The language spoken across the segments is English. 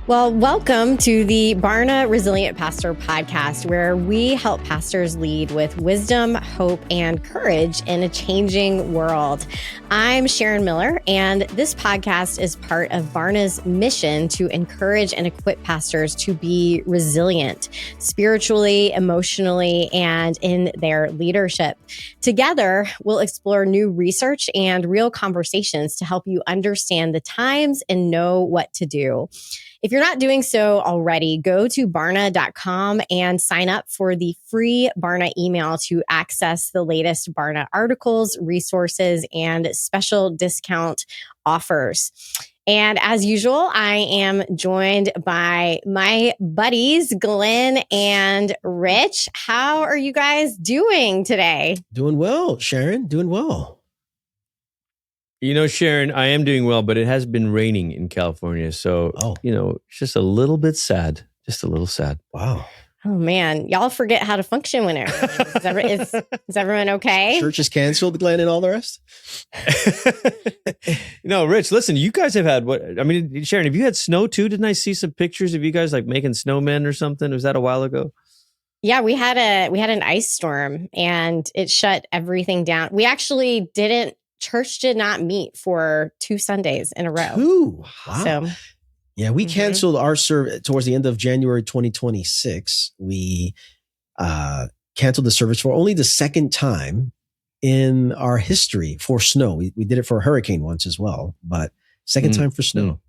Well, welcome to the Barna Resilient Pastor podcast, where we help pastors lead with wisdom, hope, and courage in a changing world. I'm Sharon Miller, and this podcast is part of Barna's mission to encourage and equip pastors to be resilient spiritually, emotionally, and in their leadership. Together, we'll explore new research and real conversations to help you understand the times and know what to do. If you're not doing so already, go to barna.com and sign up for the free Barna email to access the latest Barna articles, resources, and special discount offers. And as usual, I am joined by my buddies, Glenn and Rich. How are you guys doing today? Doing well, Sharon. Doing well. You know, Sharon, I am doing well, but it has been raining in California. So, it's just a little bit sad. Just a little sad. Wow. Oh, man. Y'all forget how to function when it rains. Is everyone okay? Church is canceled, Glenn, and all the rest? No, Rich, listen, you guys have had Sharon, have you had snow too? Didn't I see some pictures of you guys like making snowmen or something? Was that a while ago? Yeah, we had an ice storm and it shut everything down. Church did not meet for 2 Sundays in a row. 2? Wow. So, yeah, we canceled our service towards the end of January 2026. We canceled the service for only the second time in our history for snow. We did it for a hurricane once as well, but second time for snow.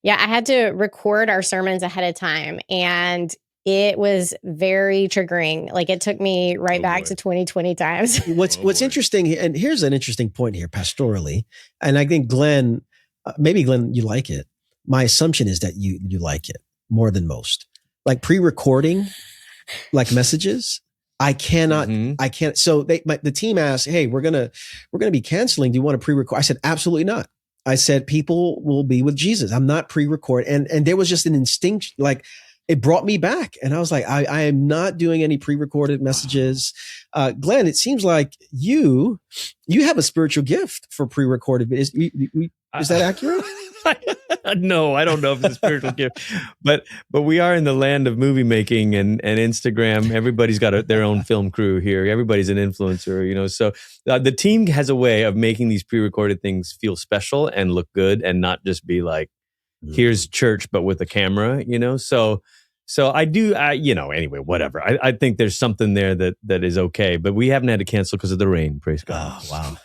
Yeah, I had to record our sermons ahead of time, and it was very triggering. Like, it took me right back to 2020 times. What's interesting, and here's an interesting point here pastorally, and I think Glenn, maybe Glenn, you like it. My assumption is that you like it more than most. Like pre-recording, like messages, I can't. So the team asked, "Hey, we're gonna be canceling. Do you want to pre-record?" I said, "Absolutely not." I said, "People will be with Jesus. I'm not pre-record." And there was just an instinct, like, it brought me back. And I was like, I am not doing any pre-recorded messages. Glenn, it seems like you have a spiritual gift for pre-recorded. Is that accurate? No, I don't know if it's a spiritual gift, but we are in the land of movie making and Instagram. Everybody's got their own film crew here. Everybody's an influencer, so the team has a way of making these pre-recorded things feel special and look good and not just be like, here's church, but with a camera, So I do, anyway, whatever. I think there's something there that is okay, but we haven't had to cancel because of the rain. Praise God. Oh, wow.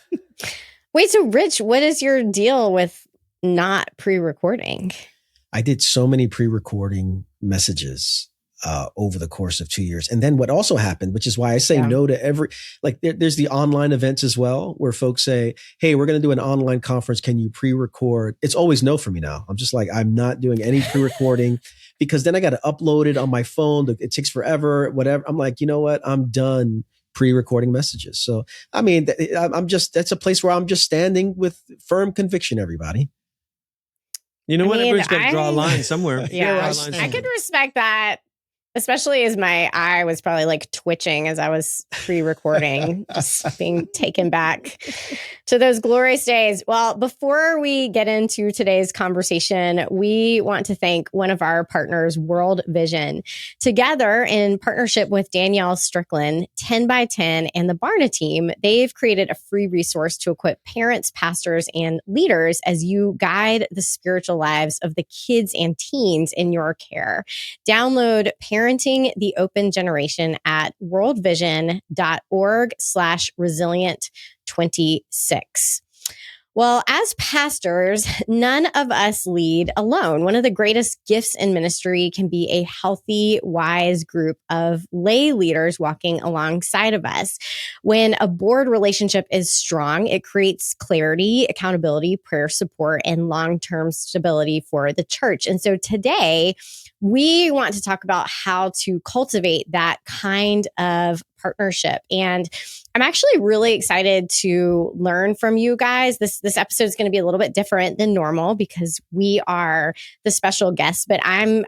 Wait, so Rich, what is your deal with not pre-recording? I did so many pre-recording messages over the course of 2 years. And then what also happened, which is why I say no to there's the online events as well, where folks say, "Hey, we're going to do an online conference. Can you pre-record?" It's always no for me now. I'm just like, I'm not doing any pre-recording because then I got to upload it on my phone. It takes forever, whatever. I'm like, you know what? I'm done pre-recording messages. So, I mean, that's a place where I'm just standing with firm conviction, everybody. You know what? Everybody's got to draw a line somewhere. Yeah, I could respect that. Especially as my eye was probably like twitching as I was pre-recording, just being taken back to those glorious days. Well, before we get into today's conversation, we want to thank one of our partners, World Vision. Together, in partnership with Danielle Strickland, 10 by 10, and the Barna team, they've created a free resource to equip parents, pastors, and leaders as you guide the spiritual lives of the kids and teens in your care. Download Parenting the Open Generation at worldvision.org/resilient26. Well, as pastors, none of us lead alone. One of the greatest gifts in ministry can be a healthy, wise group of lay leaders walking alongside of us. When a board relationship is strong, it creates clarity, accountability, prayer support, and long-term stability for the church. And so today, we want to talk about how to cultivate that kind of partnership. And I'm actually really excited to learn from you guys. This episode is going to be a little bit different than normal because we are the special guests, but I'm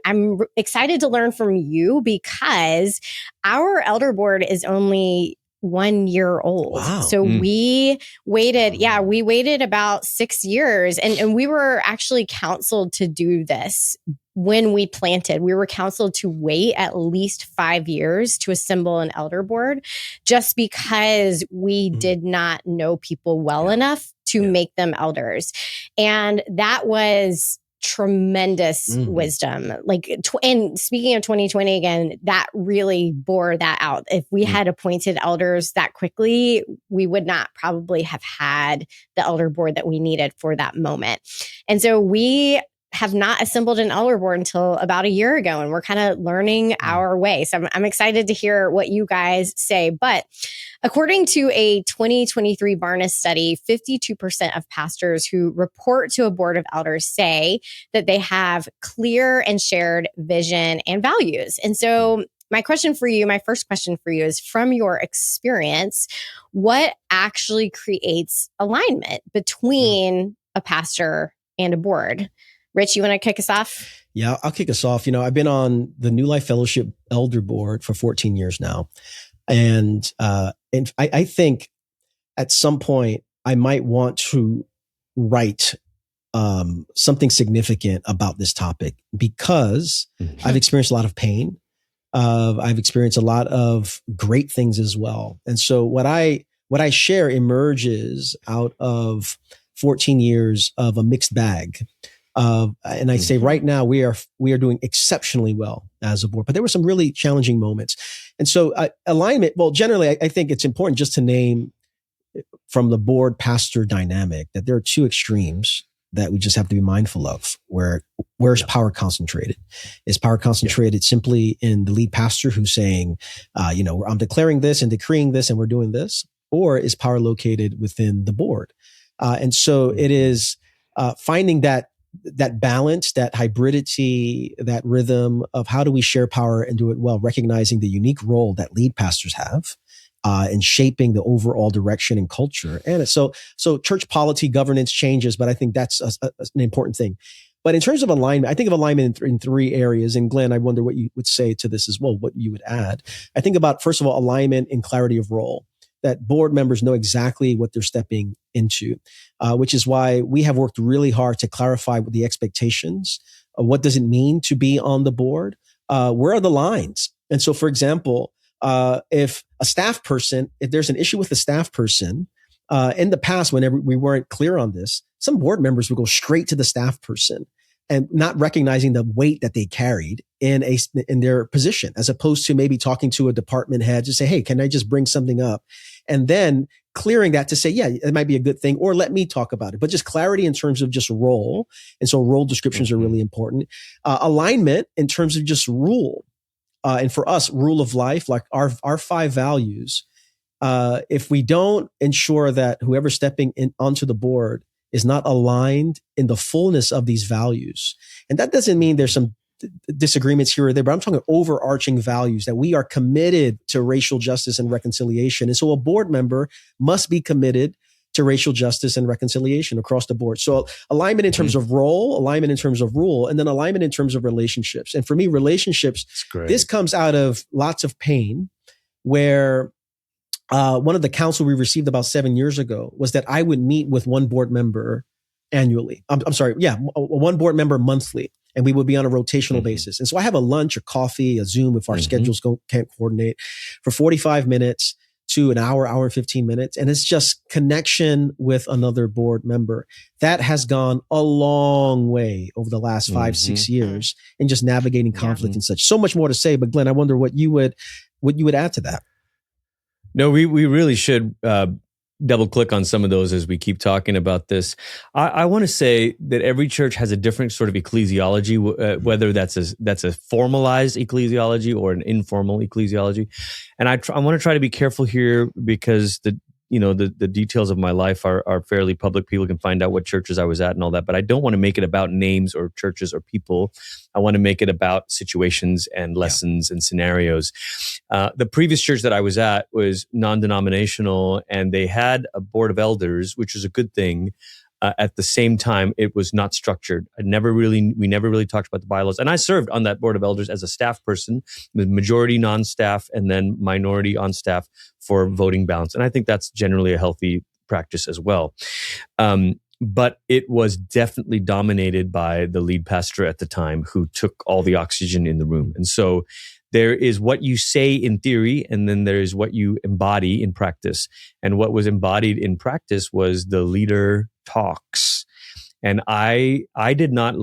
excited to learn from you because our elder board is only 1 year old. Wow. So we waited about 6 years, and we were actually counseled to do this. When we planted, we were counseled to wait at least 5 years to assemble an elder board, just because we did not know people well enough to make them elders. And that was tremendous wisdom. And speaking of 2020 again, that really bore that out. If we had appointed elders that quickly, we would not probably have had the elder board that we needed for that moment. And so we have not assembled an elder board until about a year ago, and we're kind of learning our way. So I'm excited to hear what you guys say. But according to a 2023 Barna study, 52% of pastors who report to a board of elders say that they have clear and shared vision and values. And so my first question for you is, from your experience, what actually creates alignment between a pastor and a board? Rich, you want to kick us off? Yeah, I'll kick us off. I've been on the New Life Fellowship Elder Board for 14 years now. And I think at some point I might want to write something significant about this topic, because I've experienced a lot of pain. I've experienced a lot of great things as well. And so what I share emerges out of 14 years of a mixed bag. And I'd say right now we are doing exceptionally well as a board, but there were some really challenging moments. And so alignment, well, generally, I think it's important just to name from the board pastor dynamic that there are two extremes that we just have to be mindful of. Where's power concentrated? Is power concentrated simply in the lead pastor who's saying, I'm declaring this and decreeing this and we're doing this? Or is power located within the board? And so it is finding that balance, that hybridity, that rhythm of how do we share power and do it well, recognizing the unique role that lead pastors have in shaping the overall direction and culture. And so church polity governance changes, but I think that's an important thing. But in terms of alignment, I think of alignment in three areas. And Glenn, I wonder what you would say to this as well, what you would add. I think about, first of all, alignment and clarity of role, that board members know exactly what they're stepping into, which is why we have worked really hard to clarify the expectations. What does it mean to be on the board? Where are the lines? And so, for example, if there's an issue with a staff person, in the past, whenever we weren't clear on this, some board members would go straight to the staff person and not recognizing the weight that they carried in their position, as opposed to maybe talking to a department head to say, hey, can I just bring something up? And then clearing that to say, yeah, it might be a good thing, or let me talk about it. But just clarity in terms of just role. And so role descriptions are really important. Alignment in terms of just rule. And for us, rule of life, like our 5 values. If we don't ensure that whoever's stepping onto the board is not aligned in the fullness of these values. And that doesn't mean there's some disagreements here or there, but I'm talking overarching values, that we are committed to racial justice and reconciliation. And so a board member must be committed to racial justice and reconciliation across the board. So alignment in terms of role, alignment in terms of rule, and then alignment in terms of relationships. And for me, relationships, this comes out of lots of pain, where one of the counsel we received about 7 years ago was that I would meet with one board member annually. One board member monthly, and we would be on a rotational basis. And so I have a lunch, a coffee, a Zoom if our schedules can't coordinate, for 45 minutes to an hour and 15 minutes. And it's just connection with another board member. That has gone a long way over the last 5-6 years in just navigating conflict and such. So much more to say, but Glenn, I wonder what you would add to that. No, we really should double click on some of those as we keep talking about this. I want to say that every church has a different sort of ecclesiology, whether that's a formalized ecclesiology or an informal ecclesiology. And I want to try to be careful here, because the details of my life are fairly public. People can find out what churches I was at and all that, but I don't want to make it about names or churches or people. I want to make it about situations and lessons and scenarios. The previous church that I was at was non-denominational, and they had a board of elders, which was a good thing. At the same time, it was not structured. We never really talked about the bylaws. And I served on that board of elders as a staff person, with majority non-staff and then minority on staff for voting balance. And I think that's generally a healthy practice as well. But it was definitely dominated by the lead pastor at the time, who took all the oxygen in the room. And so there is what you say in theory, and then there is what you embody in practice. And what was embodied in practice was the leader talks. And I did not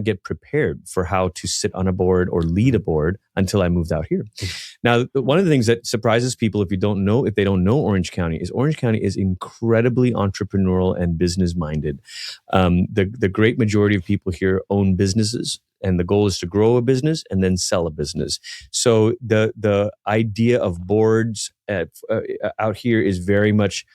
get prepared for how to sit on a board or lead a board until I moved out here. Now, one of the things that surprises people if they don't know Orange County is incredibly entrepreneurial and business minded. The great majority of people here own businesses, and the goal is to grow a business and then sell a business. So the idea of boards out here is very much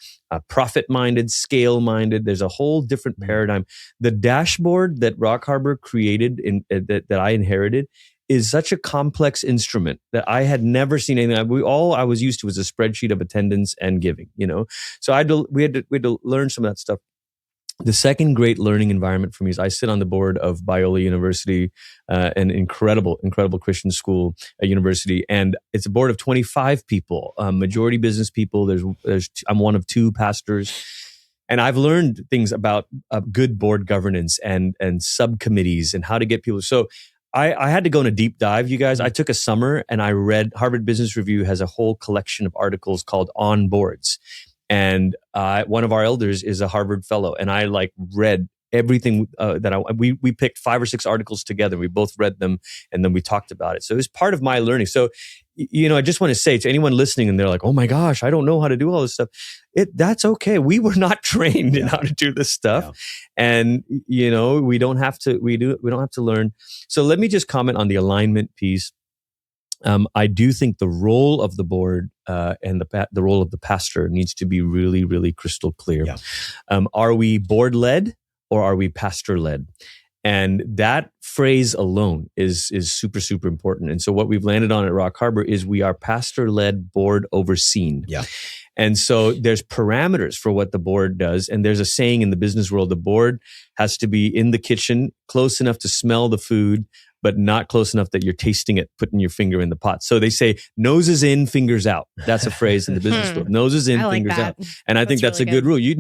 profit-minded, scale-minded. There's a whole different paradigm. The dashboard that Rock Harbor created, that I inherited, is such a complex instrument that I had never seen anything. All I was used to was a spreadsheet of attendance and giving. So we had to learn some of that stuff. The second great learning environment for me is I sit on the board of Biola University, an incredible Christian school, a university, and it's a board of 25 people, majority business people. I'm one of two pastors, and I've learned things about good board governance and subcommittees and how to get people. So I had to go on a deep dive, you guys. I took a summer and I read Harvard Business Review has a whole collection of articles called On Boards. And one of our elders is a Harvard fellow, and I read everything we picked 5 or 6 articles together. We both read them, and then we talked about it. So it was part of my learning. So, I just want to say to anyone listening, and they're like, "Oh my gosh, I don't know how to do all this stuff." That's okay. We were not trained in how to do this stuff, and we don't have to. We don't have to learn. So let me just comment on the alignment piece. I do think the role of the board and the role of the pastor needs to be really, really crystal clear. Yeah. Are we board led or are we pastor led? And that phrase alone is super, super important. And so what we've landed on at Rock Harbor is we are pastor led, board overseen. Yeah. And so there's parameters for what the board does. And there's a saying in the business world, the board has to be in the kitchen, close enough to smell the food, but not close enough that you're tasting it, putting your finger in the pot. So they say, noses in, fingers out. That's a phrase in the business world. Noses in, fingers out. And I think that's really a good rule. You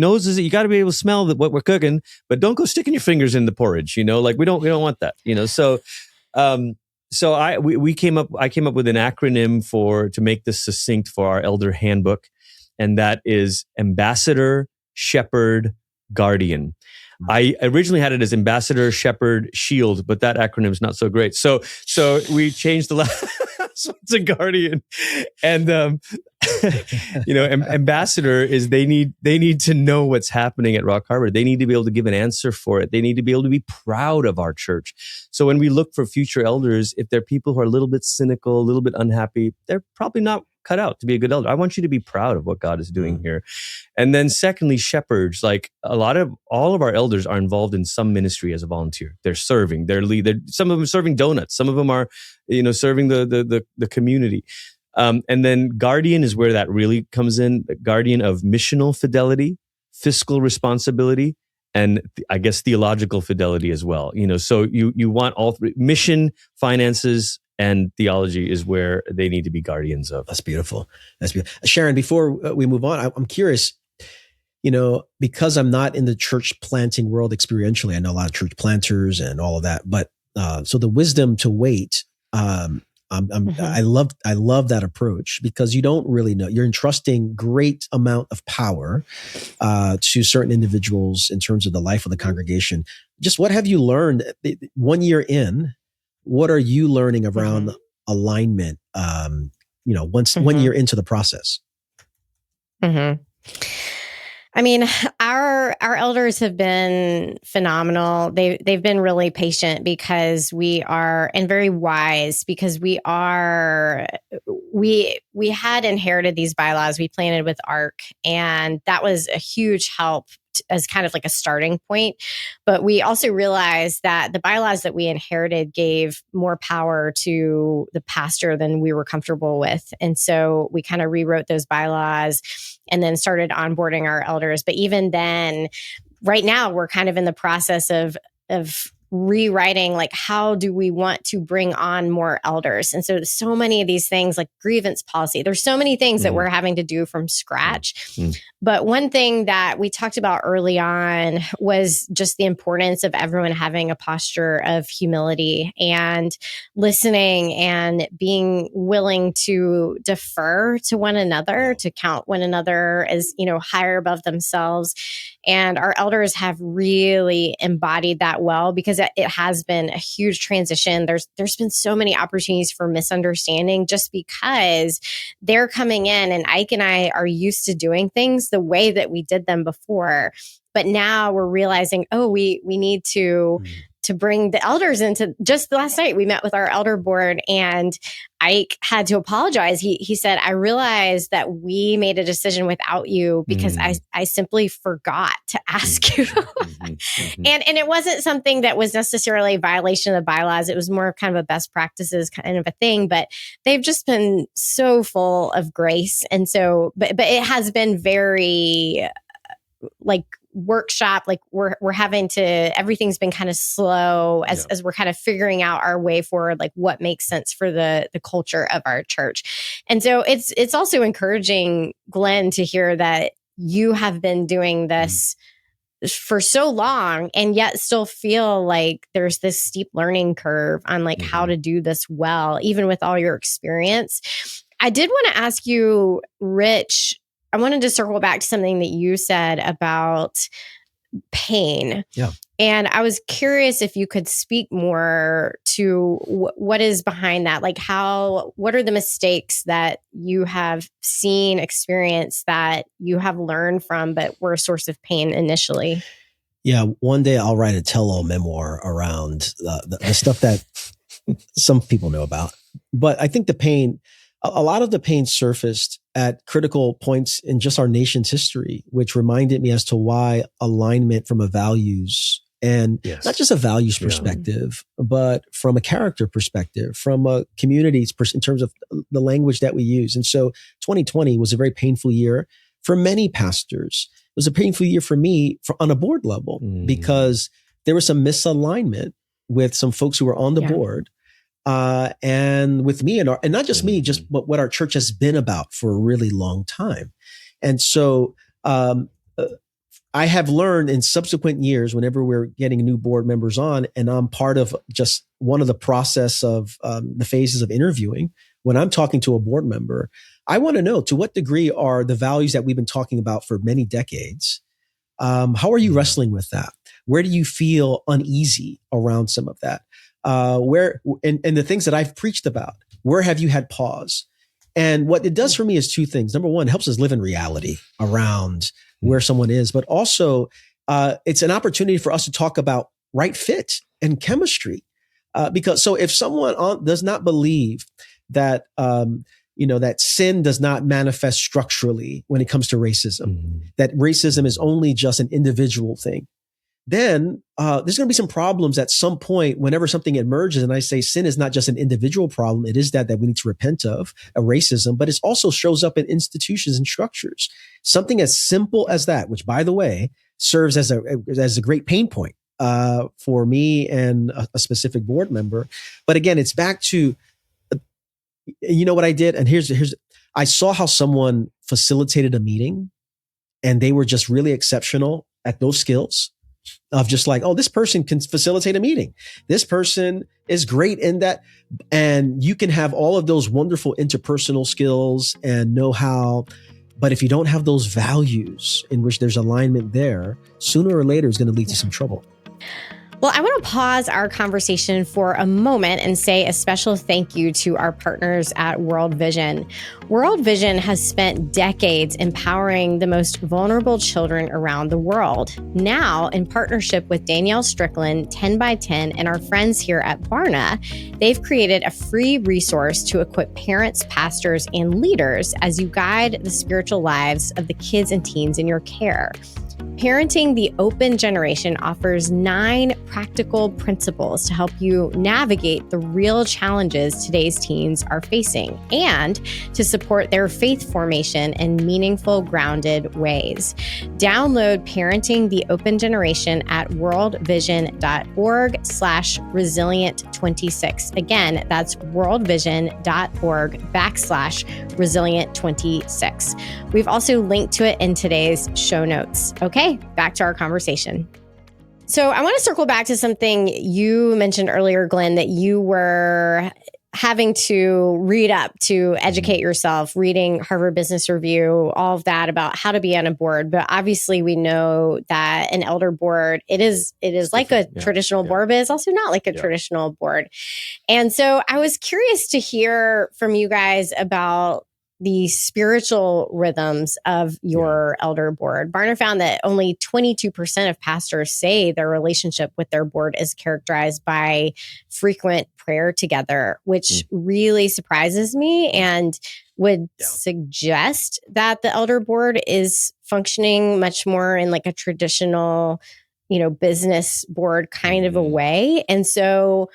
got to be able to smell what we're cooking, but don't go sticking your fingers in the porridge. We don't want that. So I came up with an acronym to make this succinct for our elder handbook, and that is Ambassador, Shepherd, Guardian. I originally had it as Ambassador, Shepherd, Shield, but that acronym is not so great. So we changed the last. So it's a Guardian, and Ambassador is they need to know what's happening at Rock Harbor. They need to be able to give an answer for it. They need to be able to be proud of our church. So when we look for future elders, if they're people who are a little bit cynical, a little bit unhappy, they're probably not cut out to be a good elder. I want you to be proud of what God is doing here. And then secondly, shepherds, all of our elders are involved in some ministry as a volunteer. They're serving, some of them are serving donuts. Some of them are, serving the community. And then guardian is where that really comes in. The guardian of missional fidelity, fiscal responsibility, and I guess theological fidelity as well. So you want all three: mission, finances, and theology is where they need to be guardians of. That's beautiful. Sharon, before we move on, I'm curious, because I'm not in the church planting world experientially, I know a lot of church planters and all of that, but so the wisdom to wait, I love that approach, because you don't really know. You're entrusting great amount of power to certain individuals in terms of the life of the congregation. Just what have you learned 1 year in? What are you learning around alignment? 1 year into the process. Mm-hmm. I mean, our elders have been phenomenal. They've been really patient because we are, and very wise, because we had inherited these bylaws. We planted with ARC, and that was a huge help as kind of like a starting point. But we also realized that the bylaws that we inherited gave more power to the pastor than we were comfortable with. And so we kind of rewrote those bylaws and then started onboarding our elders. But even then, right now we're kind of in the process of rewriting, like, how do we want to bring on more elders? And so many of these things, like grievance policy, there's so many things that we're having to do from scratch. But one thing that we talked about early on was just the importance of everyone having a posture of humility and listening and being willing to defer to one another, to count one another as, higher above themselves. And our elders have really embodied that well, because it has been a huge transition. There's been so many opportunities for misunderstanding just because they're coming in, and Ike and I are used to doing things the way that we did them before. But now we're realizing, we need to bring the elders into. Just last night, we met with our elder board, and Ike had to apologize. He said, I realized that we made a decision without you because I simply forgot to ask you. And it wasn't something that was necessarily a violation of the bylaws. It was more kind of a best practices kind of a thing, but they've just been so full of grace. And so, but it has been very workshop, we're having to, everything's been kind of slow as we're kind of figuring out our way forward, like what makes sense for the culture of our church. And so it's also encouraging, Glenn, to hear that you have been doing this for so long and yet still feel like there's this steep learning curve on how to do this well, even with all your experience. I did want to ask you, Rich, I wanted to circle back to something that you said about pain. Yeah. And I was curious if you could speak more to what is behind that. What are the mistakes that you have seen, experienced, that you have learned from, but were a source of pain initially? Yeah. One day I'll write a tell-all memoir around the stuff that some people know about. But I think a lot of the pain surfaced at critical points in just our nation's history, which reminded me as to why alignment from a values and not just a values perspective, but from a character perspective, from a community's in terms of the language that we use. And so 2020 was a very painful year for many pastors. It was a painful year for me on a board level because there was some misalignment with some folks who were on the board. And with me and not just me, just what our church has been about for a really long time. And so, I have learned in subsequent years, whenever we're getting new board members on, and I'm part of just one of the process of the phases of interviewing, when I'm talking to a board member, I want to know, to what degree are the values that we've been talking about for many decades? How are you wrestling with that? Where do you feel uneasy around some of that? Where and the things that I've preached about, where have you had pause? And what it does for me is two things. Number one, it helps us live in reality around where someone is, but also it's an opportunity for us to talk about right fit and chemistry. Because if someone does not believe that that sin does not manifest structurally when it comes to racism, that racism is only just an individual thing, then there's going to be some problems at some point whenever something emerges. And I say sin is not just an individual problem. It is that we need to repent of a racism, but it also shows up in institutions and structures. Something as simple as that, which, by the way, serves as a great pain point for me and a specific board member. But again, it's back to, what I did. And I saw how someone facilitated a meeting, and they were just really exceptional at those skills. Of just this person can facilitate a meeting. This person is great in that. And you can have all of those wonderful interpersonal skills and know-how. But if you don't have those values in which there's alignment there, sooner or later it's going to lead to some trouble. Well, I want to pause our conversation for a moment and say a special thank you to our partners at World Vision. World Vision has spent decades empowering the most vulnerable children around the world. Now, in partnership with Danielle Strickland, 10 by 10, and our friends here at Barna, they've created a free resource to equip parents, pastors, and leaders as you guide the spiritual lives of the kids and teens in your care. Parenting the Open Generation offers 9 practical principles to help you navigate the real challenges today's teens are facing and to support their faith formation in meaningful, grounded ways. Download Parenting the Open Generation at worldvision.org/resilient26. Again, that's worldvision.org/resilient26. We've also linked to it in today's show notes. Okay, back to our conversation. So I want to circle back to something you mentioned earlier, Glenn, that you were having to read up to educate yourself, reading Harvard Business Review, all of that about how to be on a board. But obviously we know that an elder board, it is like a traditional board, but it's also not like a traditional board. And so I was curious to hear from you guys about the spiritual rhythms of your elder board. Barna found that only 22% of pastors say their relationship with their board is characterized by frequent prayer together, which really surprises me and would suggest that the elder board is functioning much more in like a traditional, business board kind of a way. And so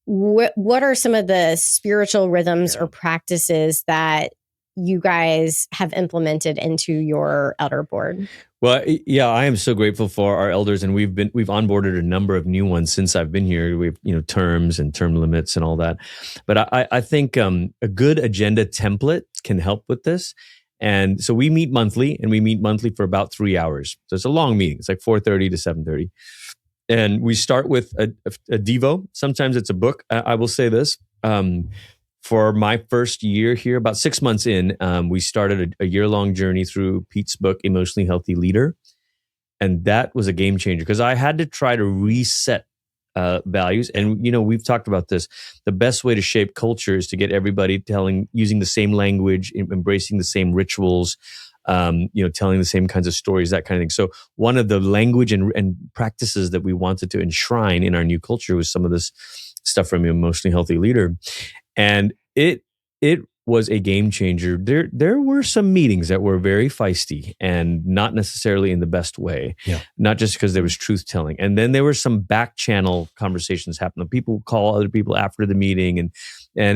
what are some of the spiritual rhythms or practices that you guys have implemented into your elder board? Well, yeah, I am so grateful for our elders, and we've onboarded a number of new ones since I've been here. We have terms and term limits and all that. But I think a good agenda template can help with this. And so we meet monthly, and we meet monthly for about 3 hours. So it's a long meeting. It's like 4:30 to 7:30. And we start with a Devo. Sometimes it's a book. I will say this. For my first year here, about 6 months in, we started a year-long journey through Pete's book, Emotionally Healthy Leader. And that was a game changer because I had to try to reset values. And, we've talked about this. The best way to shape culture is to get everybody using the same language, embracing the same rituals, telling the same kinds of stories, that kind of thing. So one of the language and practices that we wanted to enshrine in our new culture was some of this stuff from Emotionally Healthy Leader. And it was a game changer. There were some meetings that were very feisty and not necessarily in the best way. Yeah. Not just because there was truth telling. And then there were some back channel conversations happening. People would call other people after the meeting, and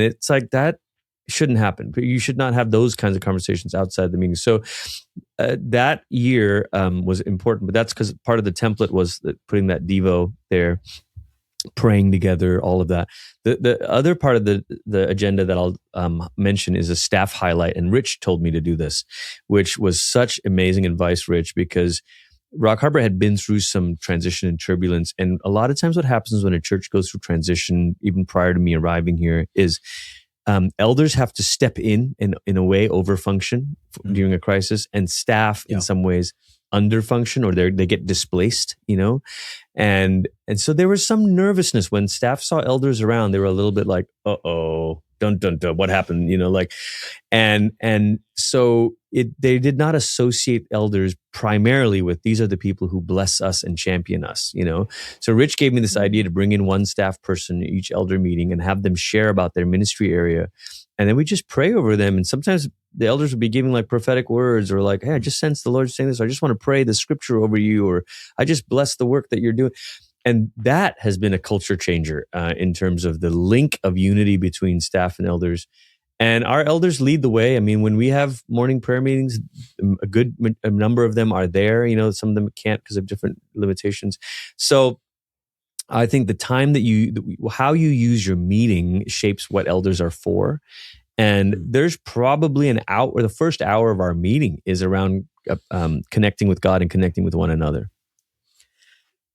it's like that shouldn't happen. But you should not have those kinds of conversations outside the meeting. So that year was important. But that's because part of the template was putting that Devo there, praying together, all of that. The other part of the agenda that I'll mention is a staff highlight. And Rich told me to do this, which was such amazing advice, Rich, because Rock Harbor had been through some transition and turbulence. And a lot of times what happens when a church goes through transition, even prior to me arriving here, is elders have to step in a way, overfunction during a crisis, and staff in some ways underfunction, or they get displaced, and so there was some nervousness when staff saw elders around. They were a little bit like, "Uh-oh, dun dun dun, what happened?" And so they did not associate elders primarily with these are the people who bless us and champion us, So Rich gave me this idea to bring in one staff person at each elder meeting and have them share about their ministry area. And then we just pray over them. And sometimes the elders would be giving like prophetic words, or like, "Hey, I just sense the Lord saying this. I just want to pray the scripture over you," or "I just bless the work that you're doing." And that has been a culture changer in terms of the link of unity between staff and elders. And our elders lead the way. I mean, when we have morning prayer meetings, a number of them are there. Some of them can't because of different limitations. So I think the time how you use your meeting shapes what elders are for. And there's probably an hour, or the first hour of our meeting is around connecting with God and connecting with one another.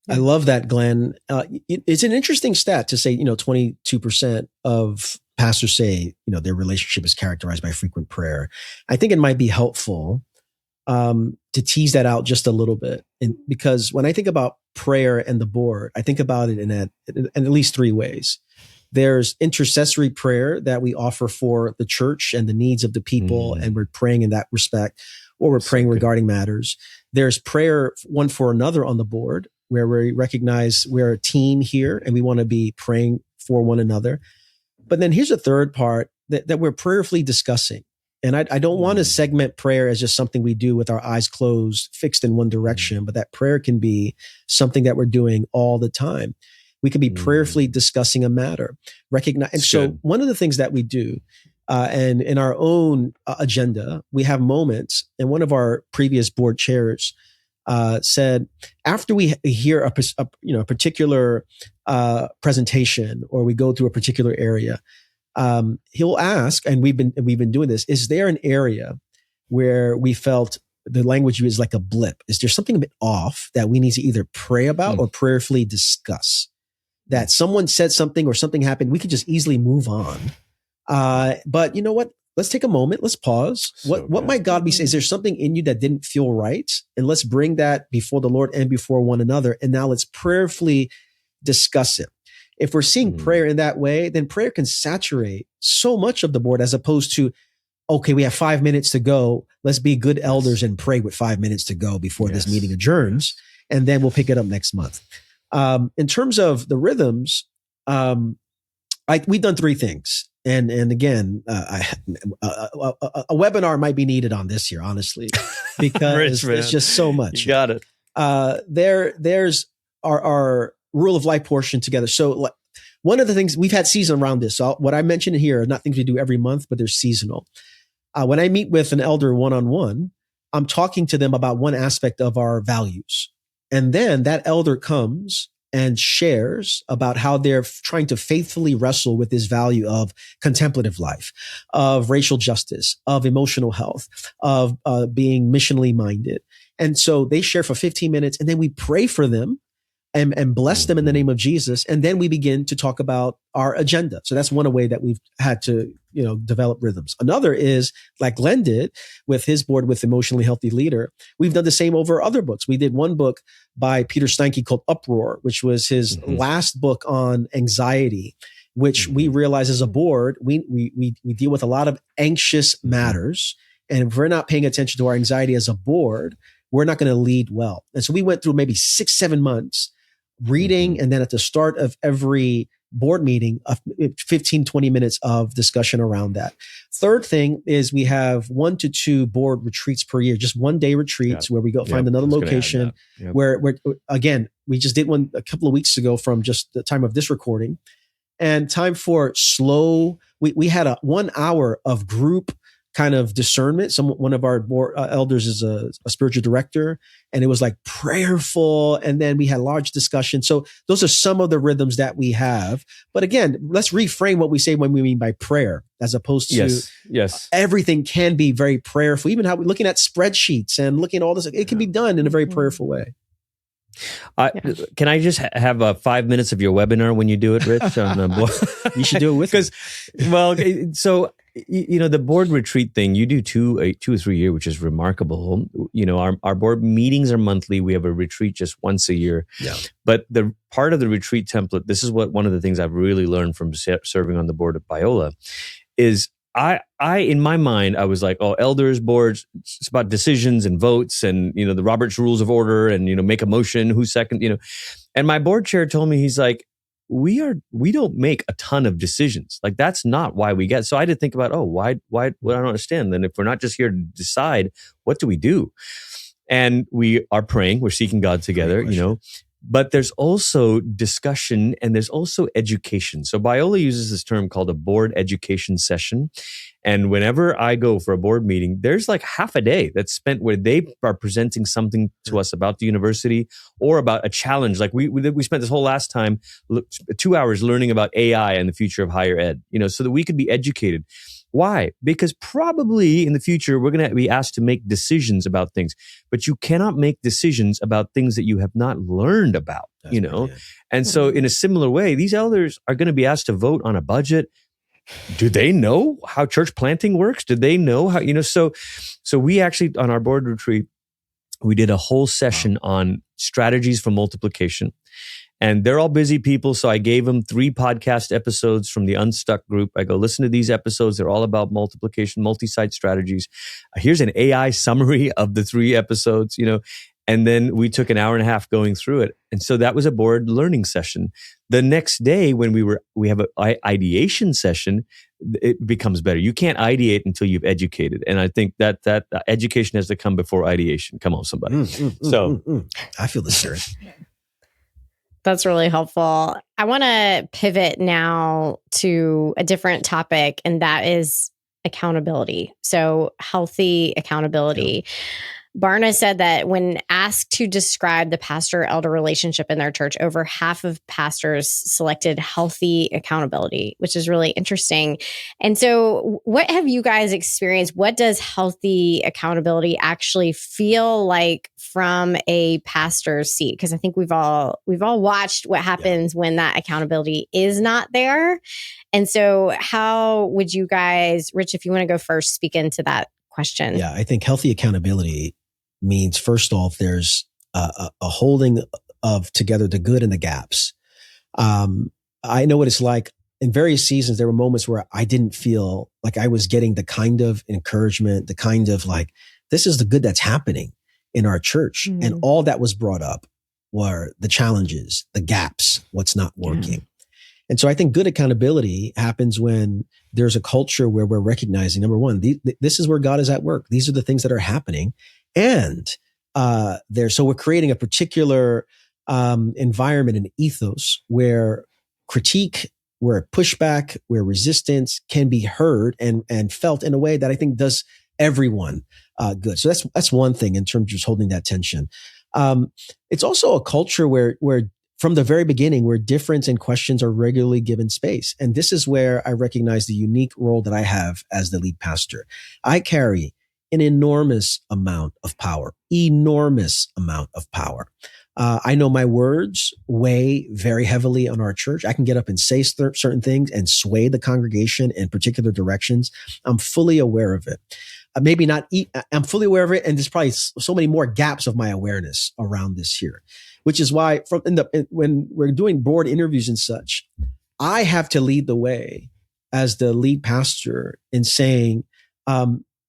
I love that, Glenn. It's an interesting stat to say, 22% of pastors say, their relationship is characterized by frequent prayer. I think it might be helpful to tease that out just a little bit. Because when I think about prayer and the board, I think about it in at least 3 ways. There's intercessory prayer that we offer for the church and the needs of the people, and we're praying in that respect, or we're praying regarding matters. There's prayer one for another on the board, where we recognize we're a team here and we want to be praying for one another. But then here's a third part that we're prayerfully discussing. And I don't want to segment prayer as just something we do with our eyes closed, fixed in one direction, but that prayer can be something that we're doing all the time. We could be prayerfully discussing a matter, recognize. And so one of the things that we do, and in our own agenda, we have moments, and one of our previous board chairs said, after we hear a particular presentation, or we go through a particular area, he'll ask, and we've been doing this, is there an area where we felt the language is like a blip? Is there something a bit off that we need to either pray about or prayerfully discuss? That someone said something or something happened, we could just easily move on. But you know what? Let's take a moment. Let's pause. What might God be saying? Is there something in you that didn't feel right? And let's bring that before the Lord and before one another. And now let's prayerfully discuss it. If we're seeing prayer in that way, then prayer can saturate so much of the board, as opposed to, okay, we have 5 minutes to go. Let's be good elders and pray with 5 minutes to go before this meeting adjourns. And then we'll pick it up next month. In terms of the rhythms, we've done 3 things. And again, a webinar might be needed on this here, honestly, because it's just so much. You got it. There's our rule of life portion together. So one of the things, we've had season around this. So what I mentioned here are not things we do every month, but they're seasonal. When I meet with an elder one-on-one, I'm talking to them about one aspect of our values. And then that elder comes and shares about how they're trying to faithfully wrestle with this value of contemplative life, of racial justice, of emotional health, of being missionally minded. And so they share for 15 minutes, and then we pray for them and bless them in the name of Jesus. And then we begin to talk about our agenda. So that's one way that we've had to, develop rhythms. Another is, like Glenn did with his board with Emotionally Healthy Leader. We've done the same over other books. We did one book by Peter Steinke called Uproar, which was his last book on anxiety, which we realize as a board, we deal with a lot of anxious matters. And if we're not paying attention to our anxiety as a board, we're not going to lead well. And so we went through maybe 6-7 months reading, and then at the start of every board meeting, 15-20 minutes of discussion around that. Third thing is we have 1 to 2 board retreats per year, just one-day retreats where we go find another location where again, we just did one a couple of weeks ago from just the time of this recording, and time for slow. We had 1 hour of group kind of discernment. One of our board elders is a spiritual director, and it was like prayerful. And then we had large discussion. So those are some of the rhythms that we have. But again, let's reframe what we say when we mean by prayer, as opposed to everything can be very prayerful. Even how we're looking at spreadsheets and looking at all this, it can be done in a very prayerful way. Can I just have 5 minutes of your webinar when you do it, Rich? You should do it with me. So the board retreat thing, you do 2 or 3 a year, which is remarkable. Our board meetings are monthly. We have a retreat just once a year. Yeah. But the part of the retreat template, this is one of the things I've really learned from serving on the board at Biola, is I in my mind, I was like, elders, boards, it's about decisions and votes and, the Robert's Rules of Order and, make a motion, who's second, And my board chair told me, he's like, we don't make a ton of decisions. Like, that's not why we get. So I had to think about, why, I don't understand. Then if we're not just here to decide, what do we do? And we are praying, we're seeking God together, but there's also discussion and there's also education. So Biola uses this term called a board education session. And whenever I go for a board meeting, there's like half a day that's spent where they are presenting something to us about the university or about a challenge. Like we spent this whole last time, 2 hours learning about AI and the future of higher ed, so that we could be educated. Why? Because probably in the future, we're going to be asked to make decisions about things, but you cannot make decisions about things that you have not learned about, And so in a similar way, these elders are going to be asked to vote on a budget. Do they know how church planting works? Do they know how, so we actually, on our board retreat, we did a whole session on strategies for multiplication. And they're all busy people. So I gave them 3 podcast episodes from the Unstuck group. I go, listen to these episodes. They're all about multiplication, multi-site strategies. Here's an AI summary of the 3 episodes, And then we took an hour and a half going through it. And so that was a board learning session. The next day when we have an ideation session, it becomes better. You can't ideate until you've educated. And I think that education has to come before ideation. Come on, somebody. I feel the spirit. That's really helpful. I want to pivot now to a different topic, and that is accountability. So healthy accountability. Yeah. Barna said that when asked to describe the pastor-elder relationship in their church, over half of pastors selected healthy accountability, which is really interesting. And so what have you guys experienced? What does healthy accountability actually feel like from a pastor's seat? Because I think we've all watched what happens when that accountability is not there. And so how would you guys, Rich, if you want to go first, speak into that question? Yeah, I think healthy accountability means, first off, there's a holding of together the good and the gaps. I know what it's like. In various seasons, there were moments where I didn't feel like I was getting the kind of encouragement, the kind of like, this is the good that's happening in our church. Mm-hmm. And all that was brought up were the challenges, the gaps, what's not working. Yeah. And so I think good accountability happens when there's a culture where we're recognizing, number one, this is where God is at work. These are the things that are happening. And so we're creating a particular environment and ethos where critique, where pushback, where resistance can be heard and felt in a way that I think does everyone good. So that's one thing in terms of just holding that tension. It's also a culture where from the very beginning, where difference and questions are regularly given space. And this is where I recognize the unique role that I have as the lead pastor. I carry an enormous amount of power. I know my words weigh very heavily on our church. I can get up and say certain things and sway the congregation in particular directions. I'm fully aware of it. I'm fully aware of it. And there's probably so many more gaps of my awareness around this here, which is why when we're doing board interviews and such, I have to lead the way as the lead pastor in saying,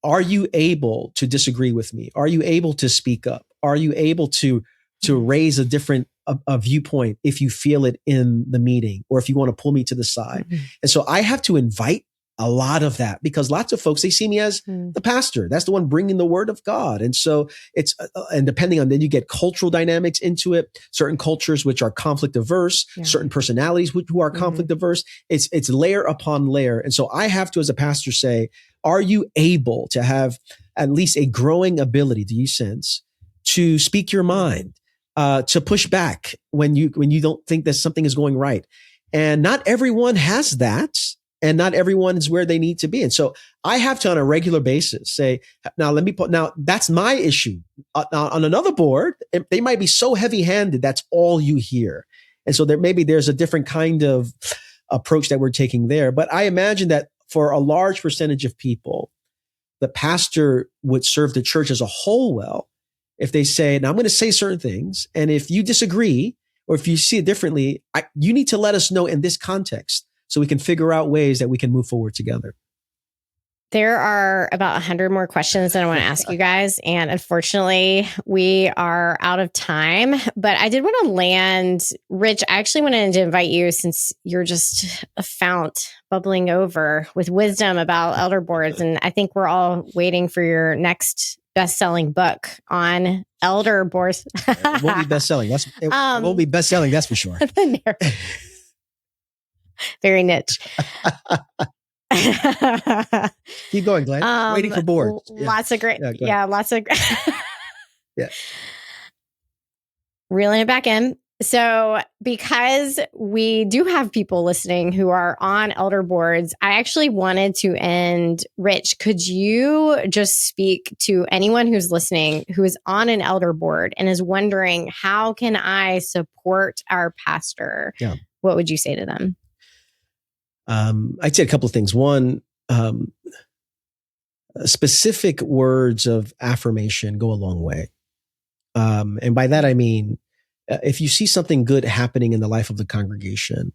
are you able to disagree with me? Are you able to speak up? Are you able to raise a different a viewpoint if you feel it in the meeting, or if you want to pull me to the side? Mm-hmm. And so I have to invite a lot of that, because lots of folks, they see me as the pastor. That's the one bringing the word of God. And so it's, and depending on, then you get cultural dynamics into it, certain cultures which are conflict averse, certain personalities who are conflict averse. It's layer upon layer. And so I have to, as a pastor, say, are you able to have at least a growing ability, do you sense, to speak your mind, to push back when you don't think that something is going right? And not everyone has that. And not everyone is where they need to be. And so I have to, on a regular basis, say, now that's my issue. On another board, they might be so heavy handed. That's all you hear. And so there's a different kind of approach that we're taking there. But I imagine that for a large percentage of people, the pastor would serve the church as a whole well if they say, now I'm going to say certain things. And if you disagree, or if you see it differently, you need to let us know in this context, so we can figure out ways that we can move forward together. There are about 100 more questions that I want to ask you guys. And unfortunately, we are out of time. But I did want to land, Rich, I actually wanted to invite you, since you're just a fount bubbling over with wisdom about elder boards. And I think we're all waiting for your next best-selling book on elder boards. It won't be best-selling. It won't be best-selling, that's for sure. Very niche. Keep going, Glenn. Waiting for boards. Lots of great. Lots of. Yeah. Reeling it back in. So, because we do have people listening who are on elder boards, I actually wanted to end, Rich, could you just speak to anyone who's listening who is on an elder board and is wondering, how can I support our pastor? Yeah. What would you say to them? I'd say a couple of things. One, specific words of affirmation go a long way. And by that, I mean, if you see something good happening in the life of the congregation,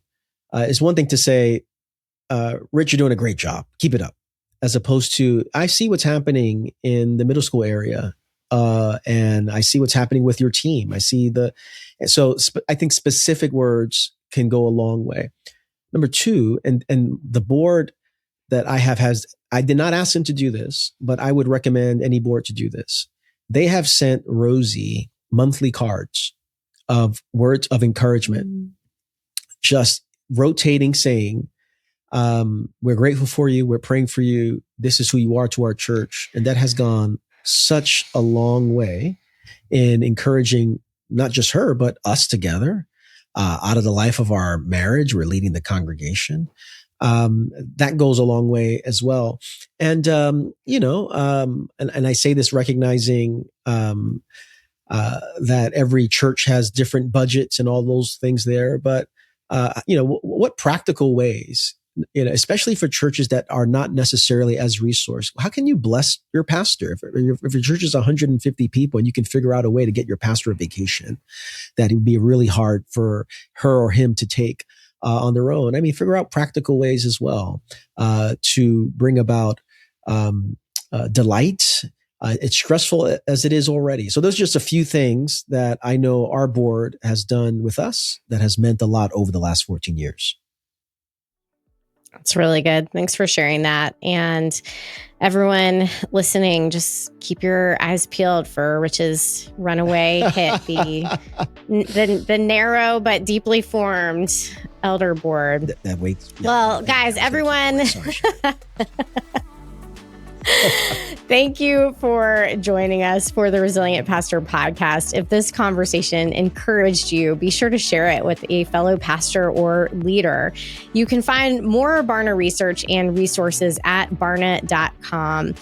it's one thing to say, Rich, you're doing a great job. Keep it up. As opposed to, I see what's happening in the middle school area. And I see what's happening with your team. I think specific words can go a long way. Number two, and the board that I have has, I did not ask them to do this, but I would recommend any board to do this. They have sent Rosie monthly cards of words of encouragement, just rotating, saying, we're grateful for you. We're praying for you. This is who you are to our church. And that has gone such a long way in encouraging not just her, but us together, out of the life of our marriage. We're leading the congregation. That goes a long way as well. And, and I say this recognizing, that every church has different budgets and all those things there. But, what practical ways, especially for churches that are not necessarily as resourced, how can you bless your pastor? If your church is 150 people and you can figure out a way to get your pastor a vacation, that it would be really hard for her or him to take on their own. I mean, figure out practical ways as well to bring about delight. It's stressful as it is already. So those are just a few things that I know our board has done with us that has meant a lot over the last 14 years. That's really good. Thanks for sharing that. And everyone listening, just keep your eyes peeled for Rich's runaway hit, the narrow but deeply formed elder board. That waits. Yeah, well, guys, everyone. Thank you for joining us for the Resilient Pastor podcast. If this conversation encouraged you, be sure to share it with a fellow pastor or leader. You can find more Barna research and resources at barna.com.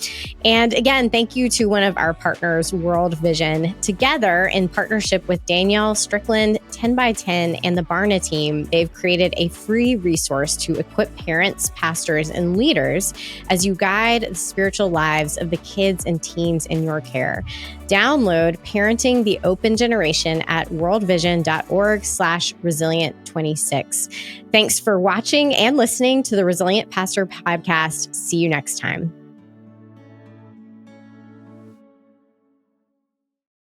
And again, thank you to one of our partners, World Vision. Together, in partnership with Danielle Strickland, 10x10, and the Barna team, they've created a free resource to equip parents, pastors, and leaders as you guide the spiritual lives of the kids and teens in your care. Download Parenting the Open Generation at worldvision.org/resilient26. Thanks for watching and listening to the Resilient Pastor podcast. See you next time.